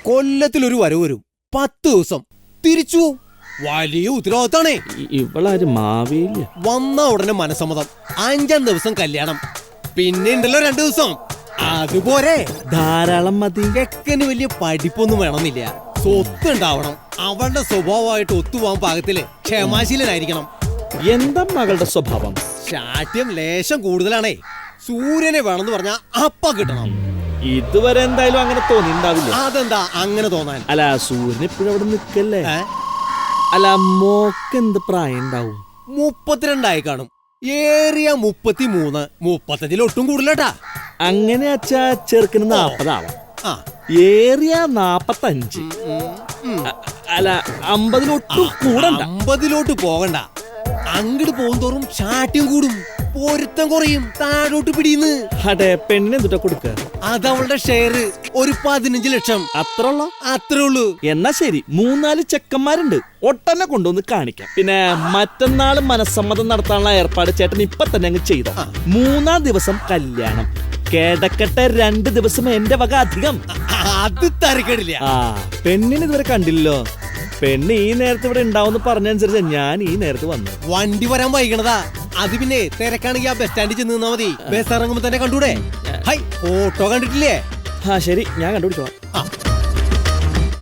കൊല്ലത്തിലൊരു വരവ് വരും, 10 ദിവസം തിരിച്ചു. വലിയ ഉത്തരവാദിത്താണേ. ഇവളാര് മാവേലിയ? വന്ന ഉടനെ മനസ്സമ്മതം, 5 ദിവസം കല്യാണം, പിന്നെ ഉണ്ടല്ലോ 2 ദിവസം. അതുപോലെ ധാരാളം മതി. ചെക്കന് വലിയ പഠിപ്പൊന്നും വേണമെന്നില്ല, സ്വത്ത് ഉണ്ടാവണം. അവളുടെ സ്വഭാവമായിട്ട് ഒത്തുപോകാൻ പാകത്തില് ക്ഷമാശീലനായിരിക്കണം. എന്താ മകളുടെ സ്വഭാവം? ശാഠ്യം ലേശം കൂടുതലാണേ. സൂര്യനെ വേണമെന്ന് പറഞ്ഞാ അപ്പ കിട്ടണം. ഇതുവരെ എന്തായാലും അങ്ങനെ തോന്നിണ്ടാവില്ല. അതെന്താ അങ്ങനെ തോന്നാൻ? അല്ല, സൂര്യൻ ഇപ്പോഴും അവിടെ നിക്കല്ലേ? അല്ല, മോക്ക് എന്ത് പ്രായം ഉണ്ടാവും? 32 കാണും, ഏറിയ 33, 35 ഒട്ടും കൂടുതലട്ടാ. അങ്ങനെ അച്ഛാ, ചെറുക്കിന് 40 ആവാം, ഏറിയ 45. അല്ല, 50 കൂടണ്ട. 50 പോകണ്ട. അങ്ങോട്ട് പോകുന്തോറും ശാഠ്യം കൂടും, പൊരുത്തം കുറയും, താഴോട്ട് പിടിയുന്നു. അതെ, പെണ്ണിന് എന്തുട്ടാ കൊടുക്ക? അതവളുടെ ഷെയർ ഒരു 15 ലക്ഷം. അത്രേ ഉള്ളൂ. എന്നാ ശരി, 3-4 ചെക്കന്മാരുണ്ട്, ഒട്ടന്നെ കൊണ്ടുവന്ന് കാണിക്കാം. പിന്നെ മറ്റന്നാള് മനസ്സമ്മതം നടത്താനുള്ള ഏർപ്പാട് ചേട്ടൻ ഇപ്പൊ തന്നെ അങ്ങ് ചെയ്തോ. 3-ാം ദിവസം കല്യാണം, കിടക്കട്ടെ 2 ദിവസം എന്റെ വക അധികം. അത് തരക്കേടില്ല. പെണ്ണിന് ഇതുവരെ കണ്ടില്ലല്ലോ. പെണ്ണ് ഈ നേരത്തെ ഇവിടെ ഉണ്ടാവും പറഞ്ഞനുസരിച്ച് ഞാൻ ഈ നേരത്ത് വന്നു. വണ്ടി വരാൻ വൈകണതാ. അത് പിന്നെ തിരക്കാണെങ്കിൽ ആ ബസ് സ്റ്റാൻഡിൽ ചെന്ന് നിന്നാ മതി. ബസ് ഇറങ്ങുമ്പോ തന്നെ കണ്ടൂടെ? ഹൈ, ഓട്ടോ കണ്ടിട്ടില്ലേ? ശരി, ഞാൻ കണ്ടുപിടിച്ചോളാം.